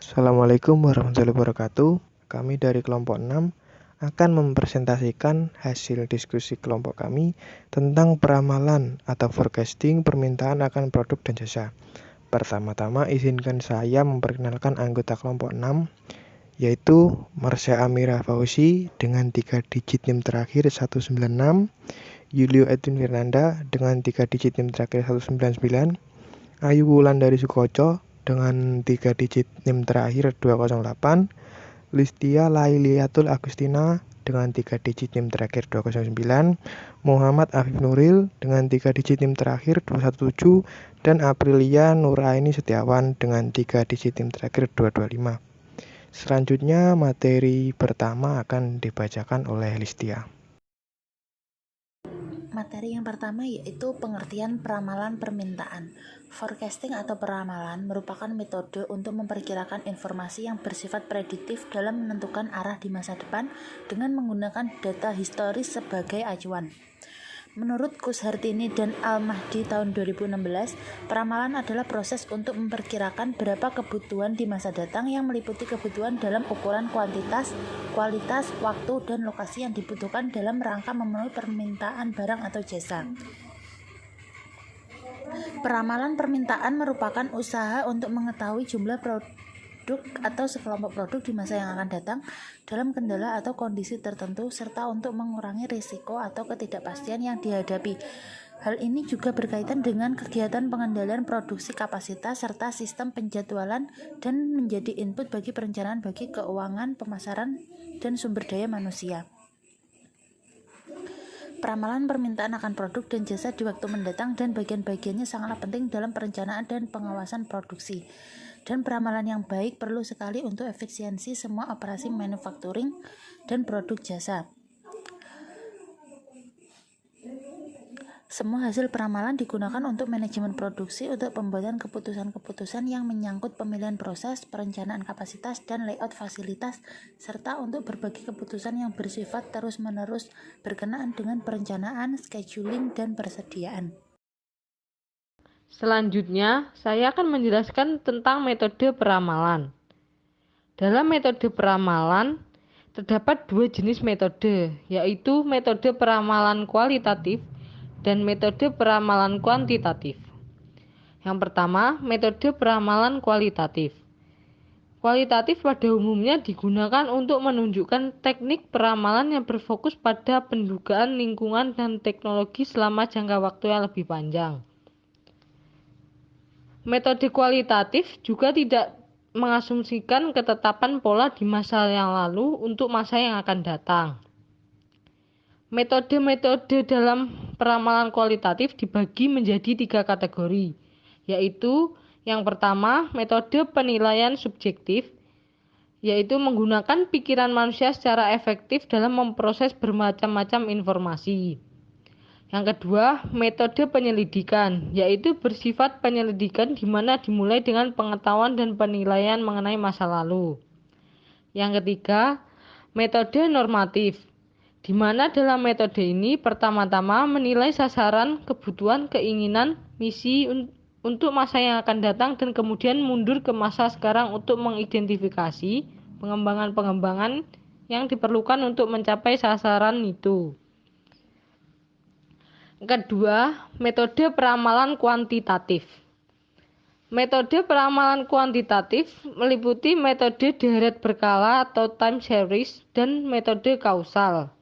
Assalamualaikum warahmatullahi wabarakatuh. Kami dari kelompok 6 akan mempresentasikan hasil diskusi kelompok kami tentang peramalan atau forecasting permintaan akan produk dan jasa. Pertama-tama izinkan saya memperkenalkan anggota kelompok 6, yaitu Marsha Amira Fauzi dengan 3 digit NIM terakhir 196, Yulio Edwin Fernanda dengan 3 digit NIM terakhir 199, Ayu Wulandari Sukoco dengan 3 digit NIM terakhir 208, Listia Lailiatul Agustina dengan 3 digit NIM terakhir 209, Muhammad Afif Nuril dengan 3 digit NIM terakhir 217, dan Aprilia Nuraini Setiawan dengan 3 digit NIM terakhir 225. Selanjutnya materi pertama akan dibacakan oleh Listia. Materi yang pertama yaitu pengertian peramalan permintaan. Forecasting atau peramalan merupakan metode untuk memperkirakan informasi yang bersifat prediktif dalam menentukan arah di masa depan dengan menggunakan data historis sebagai acuan. Menurut Kushartini dan Al-Mahdi tahun 2016, peramalan adalah proses untuk memperkirakan berapa kebutuhan di masa datang yang meliputi kebutuhan dalam ukuran kuantitas, kualitas, waktu, dan lokasi yang dibutuhkan dalam rangka memenuhi permintaan barang atau jasa. Peramalan permintaan merupakan usaha untuk mengetahui jumlah produk atau sekelompok produk di masa yang akan datang dalam kendala atau kondisi tertentu serta untuk mengurangi risiko atau ketidakpastian yang dihadapi. Hal ini juga berkaitan dengan kegiatan pengendalian produksi kapasitas serta sistem penjadwalan dan menjadi input bagi perencanaan bagi keuangan, pemasaran, dan sumber daya manusia. Peramalan permintaan akan produk dan jasa di waktu mendatang dan bagian-bagiannya sangatlah penting dalam perencanaan dan pengawasan produksi. Dan peramalan yang baik perlu sekali untuk efisiensi semua operasi manufacturing dan produk jasa. Semua hasil peramalan digunakan untuk manajemen produksi, untuk pembuatan keputusan-keputusan yang menyangkut pemilihan proses, perencanaan kapasitas, dan layout fasilitas, serta untuk berbagai keputusan yang bersifat terus-menerus berkenaan dengan perencanaan, scheduling, dan persediaan. Selanjutnya, saya akan menjelaskan tentang metode peramalan. Dalam metode peramalan, terdapat dua jenis metode, yaitu metode peramalan kualitatif dan metode peramalan kuantitatif. Yang pertama, metode peramalan kualitatif. Kualitatif pada umumnya digunakan untuk menunjukkan teknik peramalan yang berfokus pada pendugaan lingkungan dan teknologi selama jangka waktu yang lebih panjang. Metode kualitatif juga tidak mengasumsikan ketetapan pola di masa yang lalu untuk masa yang akan datang. Metode-metode dalam peramalan kualitatif dibagi menjadi 3 kategori, yaitu yang pertama, metode penilaian subjektif, yaitu menggunakan pikiran manusia secara efektif dalam memproses bermacam-macam informasi. Yang kedua, metode penyelidikan, yaitu bersifat penyelidikan di mana dimulai dengan pengetahuan dan penilaian mengenai masa lalu. Yang ketiga, metode normatif, di mana dalam metode ini pertama-tama menilai sasaran, kebutuhan, keinginan, misi untuk masa yang akan datang dan kemudian mundur ke masa sekarang untuk mengidentifikasi pengembangan-pengembangan yang diperlukan untuk mencapai sasaran itu. Kedua, metode peramalan kuantitatif. Metode peramalan kuantitatif meliputi metode deret berkala atau time series dan metode kausal.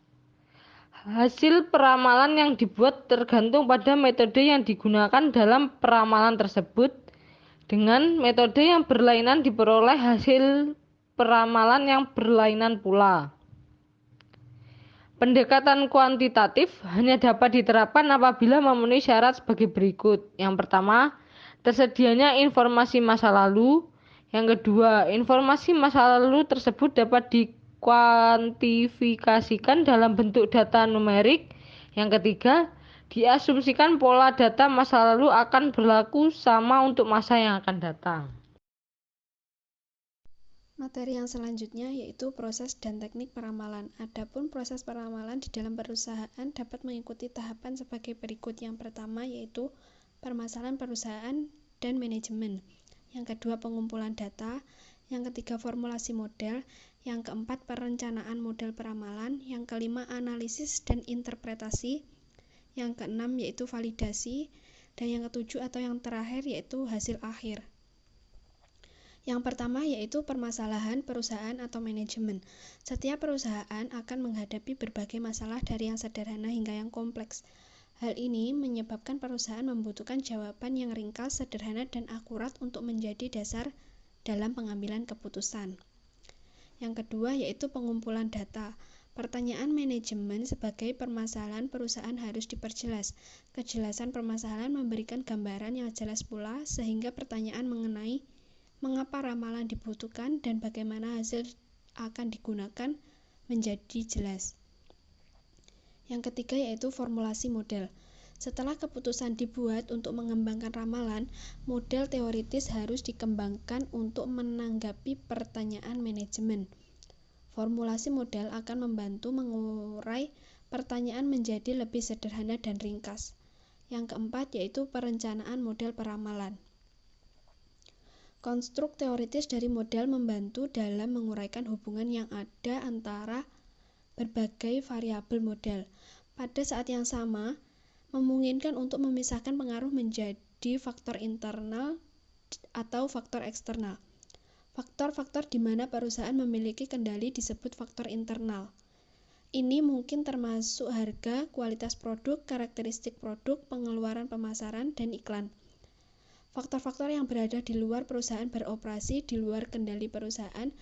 Hasil peramalan yang dibuat tergantung pada metode yang digunakan dalam peramalan tersebut. Dengan metode yang berlainan diperoleh hasil peramalan yang berlainan pula. Pendekatan kuantitatif hanya dapat diterapkan apabila memenuhi syarat sebagai berikut. Yang pertama, tersedianya informasi masa lalu. Yang kedua, informasi masa lalu tersebut dapat dikuantifikasikan dalam bentuk data numerik. Yang ketiga, diasumsikan pola data masa lalu akan berlaku sama untuk masa yang akan datang. Materi yang selanjutnya yaitu proses dan teknik peramalan. Adapun proses peramalan di dalam perusahaan dapat mengikuti tahapan sebagai berikut. Yang pertama yaitu permasalahan perusahaan dan manajemen. Yang kedua pengumpulan data. Yang ketiga, formulasi model. Yang keempat, perencanaan model peramalan. Yang kelima, analisis dan interpretasi. Yang keenam yaitu validasi. Dan yang ketujuh atau yang terakhir yaitu hasil akhir. Yang pertama yaitu permasalahan perusahaan atau manajemen. Setiap perusahaan akan menghadapi berbagai masalah dari yang sederhana hingga yang kompleks. Hal ini menyebabkan perusahaan membutuhkan jawaban yang ringkas, sederhana, dan akurat untuk menjadi dasar dalam pengambilan keputusan. Yang kedua yaitu pengumpulan data. Pertanyaan manajemen sebagai permasalahan perusahaan harus diperjelas. Kejelasan permasalahan memberikan gambaran yang jelas pula, sehingga pertanyaan mengenai mengapa ramalan dibutuhkan dan bagaimana hasil akan digunakan menjadi jelas. Yang ketiga yaitu formulasi model. Setelah keputusan dibuat untuk mengembangkan ramalan, model teoritis harus dikembangkan untuk menanggapi pertanyaan manajemen. Formulasi model akan membantu mengurai pertanyaan menjadi lebih sederhana dan ringkas. Yang keempat yaitu perencanaan model peramalan. Konstruk teoritis dari model membantu dalam menguraikan hubungan yang ada antara berbagai variabel model. Pada saat yang sama, memungkinkan untuk memisahkan pengaruh menjadi faktor internal atau faktor eksternal. Faktor-faktor di mana perusahaan memiliki kendali disebut faktor internal. Ini mungkin termasuk harga, kualitas produk, karakteristik produk, pengeluaran pemasaran, dan iklan. Faktor-faktor yang berada di luar perusahaan beroperasi di luar kendali perusahaan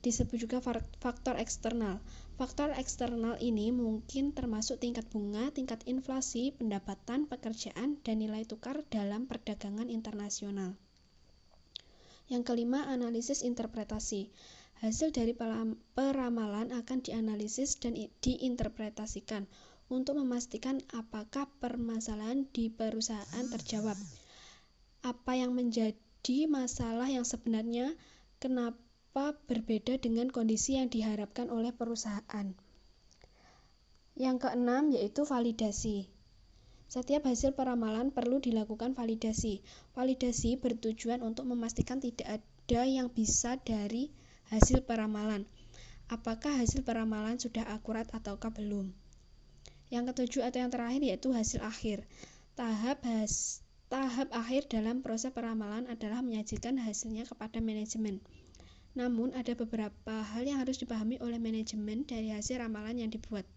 disebut juga faktor eksternal. Faktor eksternal ini mungkin termasuk tingkat bunga, tingkat inflasi, pendapatan, pekerjaan, dan nilai tukar dalam perdagangan internasional. Yang kelima, analisis interpretasi. Hasil dari peramalan akan dianalisis dan diinterpretasikan untuk memastikan apakah permasalahan di perusahaan terjawab. Apa yang menjadi masalah yang sebenarnya, kenapa berbeda dengan kondisi yang diharapkan oleh perusahaan. Yang keenam yaitu validasi. Setiap hasil peramalan perlu dilakukan validasi. Validasi bertujuan untuk memastikan tidak ada yang bisa dari hasil peramalan. Apakah hasil peramalan sudah akurat ataukah belum. Yang ketujuh atau yang terakhir yaitu hasil akhir. Tahap akhir dalam proses peramalan adalah menyajikan hasilnya kepada manajemen. Namun, ada beberapa hal yang harus dipahami oleh manajemen dari hasil ramalan yang dibuat.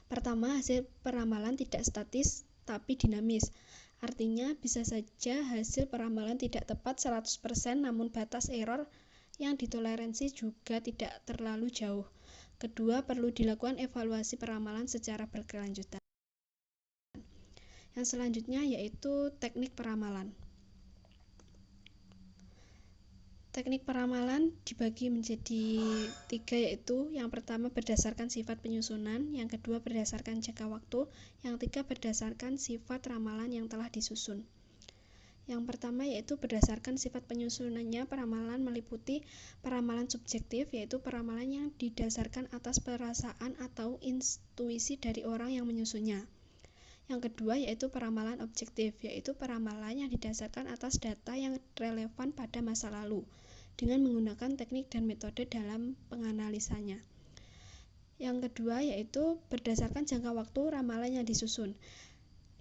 Pertama, hasil peramalan tidak statis, tapi dinamis. Artinya, bisa saja hasil peramalan tidak tepat 100%, namun batas error yang ditoleransi juga tidak terlalu jauh. Kedua, perlu dilakukan evaluasi peramalan secara berkelanjutan. Yang selanjutnya yaitu teknik peramalan. Teknik peramalan dibagi menjadi 3 yaitu yang pertama berdasarkan sifat penyusunan, yang kedua berdasarkan jangka waktu, yang ketiga berdasarkan sifat ramalan yang telah disusun. Yang pertama yaitu berdasarkan sifat penyusunannya, peramalan meliputi peramalan subjektif yaitu peramalan yang didasarkan atas perasaan atau intuisi dari orang yang menyusunnya. Yang kedua yaitu peramalan objektif, yaitu peramalan yang didasarkan atas data yang relevan pada masa lalu, dengan menggunakan teknik dan metode dalam penganalisanya. Yang kedua yaitu berdasarkan jangka waktu ramalan yang disusun.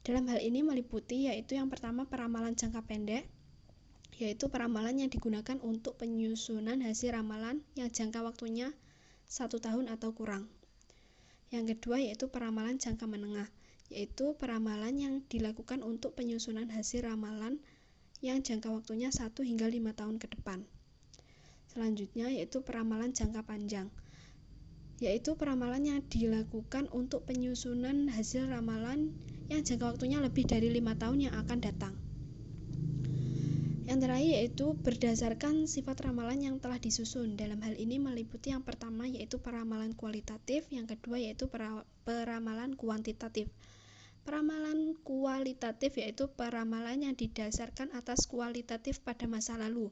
Dalam hal ini meliputi yaitu yang pertama peramalan jangka pendek, yaitu peramalan yang digunakan untuk penyusunan hasil ramalan yang jangka waktunya 1 tahun atau kurang. Yang kedua yaitu peramalan jangka menengah, yaitu peramalan yang dilakukan untuk penyusunan hasil ramalan yang jangka waktunya 1 hingga 5 tahun ke depan. Selanjutnya yaitu peramalan jangka panjang, yaitu peramalan yang dilakukan untuk penyusunan hasil ramalan yang jangka waktunya lebih dari 5 tahun yang akan datang. Yang terakhir yaitu berdasarkan sifat ramalan yang telah disusun. Dalam hal ini meliputi yang pertama yaitu peramalan kualitatif, yang kedua yaitu peramalan kuantitatif. Peramalan kualitatif yaitu peramalan yang didasarkan atas kualitatif pada masa lalu.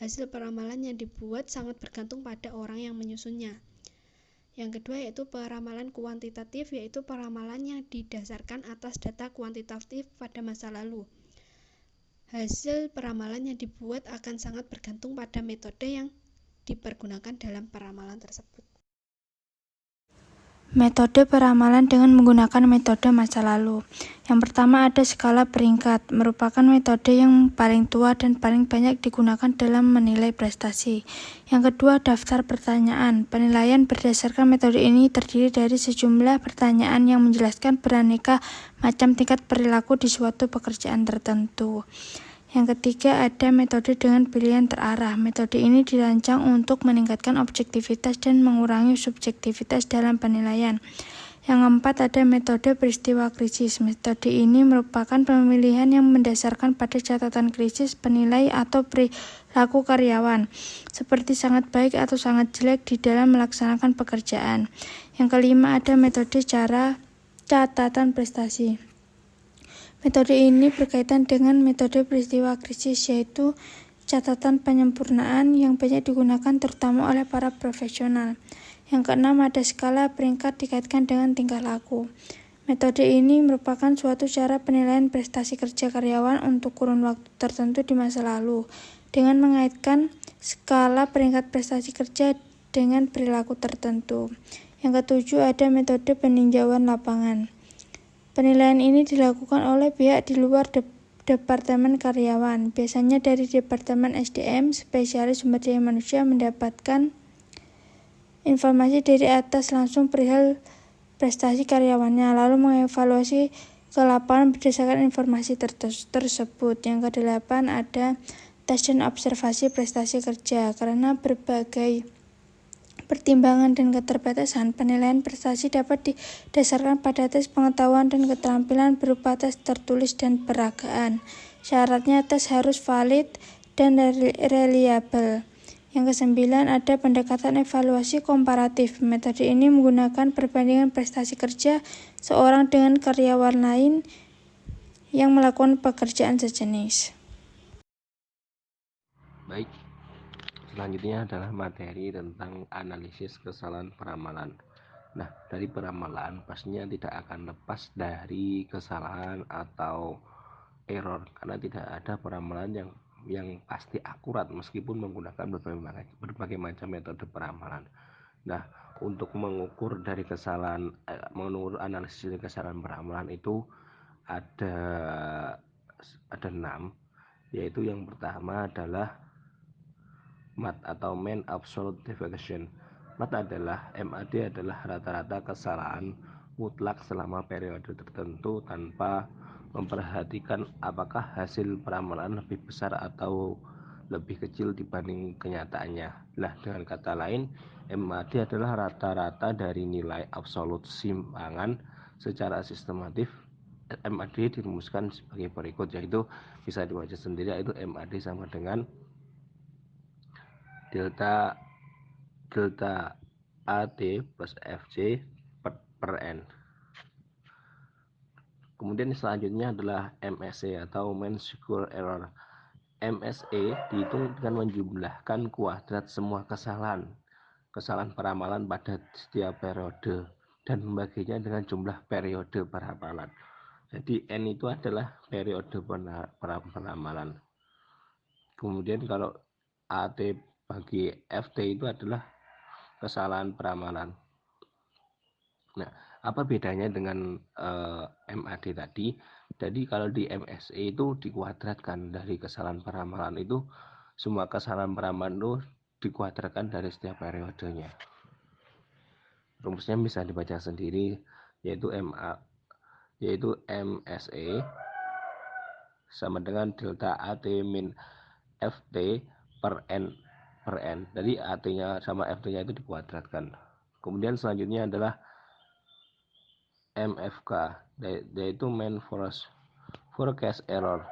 Hasil peramalan yang dibuat sangat bergantung pada orang yang menyusunnya. Yang kedua yaitu peramalan kuantitatif, yaitu peramalan yang didasarkan atas data kuantitatif pada masa lalu. Hasil peramalan yang dibuat akan sangat bergantung pada metode yang dipergunakan dalam peramalan tersebut. Metode peramalan dengan menggunakan metode masa lalu. Yang pertama ada skala peringkat, merupakan metode yang paling tua dan paling banyak digunakan dalam menilai prestasi. Yang kedua, daftar pertanyaan. Penilaian berdasarkan metode ini terdiri dari sejumlah pertanyaan yang menjelaskan beraneka macam tingkat perilaku di suatu pekerjaan tertentu. Yang ketiga, ada metode dengan pilihan terarah. Metode ini dirancang untuk meningkatkan objektivitas dan mengurangi subjektivitas dalam penilaian. Yang keempat, ada metode peristiwa krisis. Metode ini merupakan pemilihan yang mendasarkan pada catatan krisis penilai atau perilaku karyawan, seperti sangat baik atau sangat jelek di dalam melaksanakan pekerjaan. Yang kelima, ada metode cara catatan prestasi. Metode ini berkaitan dengan metode peristiwa krisis, yaitu catatan penyempurnaan yang banyak digunakan terutama oleh para profesional. Yang keenam, ada skala peringkat dikaitkan dengan tingkah laku. Metode ini merupakan suatu cara penilaian prestasi kerja karyawan untuk kurun waktu tertentu di masa lalu, dengan mengaitkan skala peringkat prestasi kerja dengan perilaku tertentu. Yang ketujuh, ada metode peninjauan lapangan. Penilaian ini dilakukan oleh pihak di luar Departemen Karyawan, biasanya dari Departemen SDM, spesialis sumber daya manusia, mendapatkan informasi dari atas langsung perihal prestasi karyawannya, lalu mengevaluasi ke lapangan berdasarkan informasi tersebut. Yang kedelapan, ada tes dan observasi prestasi kerja. Karena berbagai pertimbangan dan keterbatasan, penilaian prestasi dapat didasarkan pada tes pengetahuan dan keterampilan berupa tes tertulis dan peragaan. Syaratnya tes harus valid dan reliable. Yang kesembilan, ada pendekatan evaluasi komparatif. Metode ini menggunakan perbandingan prestasi kerja seorang dengan karyawan lain yang melakukan pekerjaan sejenis. Baik. Selanjutnya adalah materi tentang analisis kesalahan peramalan. Nah, dari peramalan pastinya tidak akan lepas dari kesalahan atau error, karena tidak ada peramalan yang pasti akurat meskipun menggunakan berbagai macam metode peramalan. Nah, untuk mengukur dari kesalahan, mengukur analisis dari kesalahan peramalan itu ada 6, yaitu yang pertama adalah MAD atau Mean Absolute Deviation. MAD adalah rata-rata kesalahan mutlak selama periode tertentu tanpa memperhatikan apakah hasil peramalan lebih besar atau lebih kecil dibanding kenyataannya. Nah, dengan kata lain, MAD adalah rata-rata dari nilai absolut simpangan secara sistematif. MAD dirumuskan sebagai berikut, yaitu bisa dibaca sendiri, yaitu MAD sama dengan delta AT plus FC per N. Kemudian selanjutnya adalah MSE atau Mean Square Error. MSE dihitung dengan menjumlahkan kuadrat semua kesalahan peramalan pada setiap periode dan membaginya dengan jumlah periode peramalan. Jadi N itu adalah periode peramalan. Kemudian kalau AT bagi FT itu adalah kesalahan peramalan. Nah, apa bedanya dengan MAD tadi? Jadi kalau di MSE itu dikuadratkan dari kesalahan peramalan itu, semua kesalahan peramalan itu dikuadratkan dari setiap periodenya. Rumusnya bisa dibaca sendiri, yaitu MSE sama dengan delta AT min FT per N. Jadi AT-nya sama FT-nya itu dikuadratkan. Kemudian selanjutnya adalah MFK, yaitu Mean Forecast Error.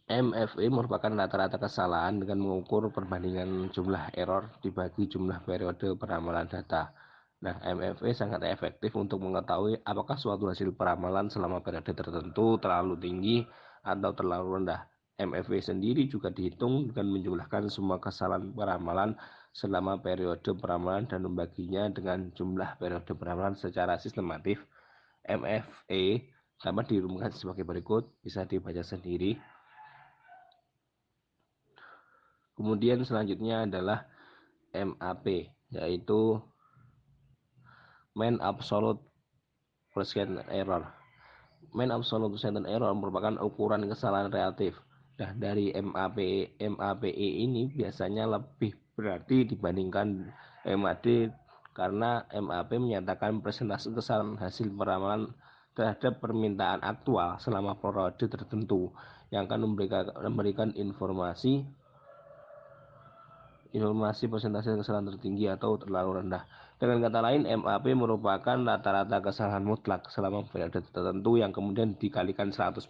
MFE merupakan rata-rata kesalahan dengan mengukur perbandingan jumlah error dibagi jumlah periode peramalan data. Nah, MFE sangat efektif untuk mengetahui apakah suatu hasil peramalan selama periode tertentu terlalu tinggi atau terlalu rendah. MFE sendiri juga dihitung dengan menjumlahkan semua kesalahan peramalan selama periode peramalan dan membaginya dengan jumlah periode peramalan secara sistematif. MFE dapat dirumuskan sebagai berikut, bisa dibaca sendiri. Kemudian selanjutnya adalah MAP, yaitu Mean Absolute Percent Error. Mean Absolute Percent Error merupakan ukuran kesalahan relatif. Nah, dari MAPE ini biasanya lebih berarti dibandingkan MAD karena MAP menyatakan persentase kesalahan hasil peramalan terhadap permintaan aktual selama periode tertentu yang akan memberikan informasi persentase kesalahan tertinggi atau terlalu rendah. Dengan kata lain, MAP merupakan rata-rata kesalahan mutlak selama periode tertentu yang kemudian dikalikan 100%.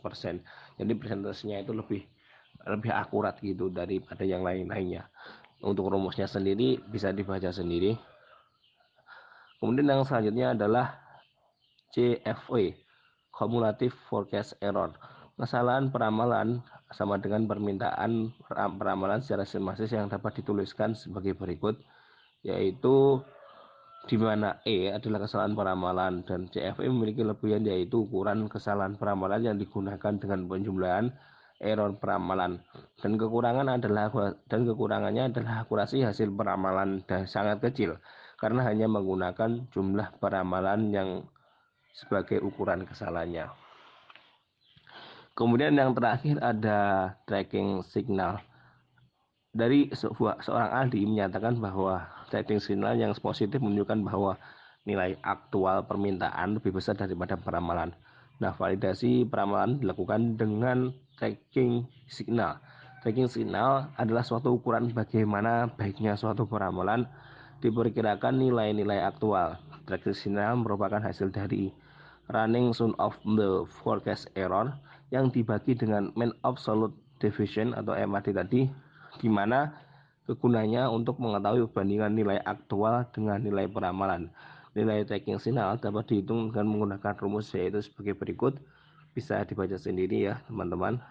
Jadi persentasenya itu lebih akurat gitu daripada yang lain-lainnya. Untuk rumusnya sendiri bisa dibaca sendiri. Kemudian yang selanjutnya adalah CFE, Cumulative Forecast Error. Kesalahan peramalan sama dengan permintaan peramalan secara sistematis yang dapat dituliskan sebagai berikut, yaitu di mana E adalah kesalahan peramalan dan CFE memiliki lebihan yaitu ukuran kesalahan peramalan yang digunakan dengan penjumlahan error peramalan dan kekurangannya adalah akurasi hasil peramalan dan sangat kecil karena hanya menggunakan jumlah peramalan yang sebagai ukuran kesalahannya. Kemudian yang terakhir ada tracking signal. Dari seorang ahli menyatakan bahwa tracking signal yang positif menunjukkan bahwa nilai aktual permintaan lebih besar daripada peramalan. Nah, validasi peramalan dilakukan dengan tracking signal. Tracking signal adalah suatu ukuran bagaimana baiknya suatu peramalan diperkirakan nilai-nilai aktual. Tracking signal merupakan hasil dari running sum of the forecast error yang dibagi dengan mean absolute deviation atau MAD tadi, di mana kegunaannya untuk mengetahui perbandingan nilai aktual dengan nilai peramalan. Nilai tracking signal dapat dihitung dengan menggunakan rumus yaitu sebagai berikut. Bisa dibaca sendiri ya teman-teman.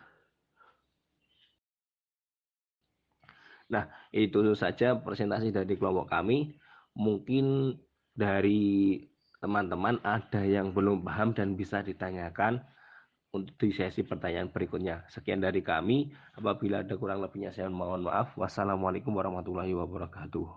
Nah, itu saja presentasi dari kelompok kami. Mungkin dari teman-teman ada yang belum paham dan bisa ditanyakan untuk di sesi pertanyaan berikutnya. Sekian dari kami. Apabila ada kurang lebihnya saya mohon maaf. Wassalamualaikum warahmatullahi wabarakatuh.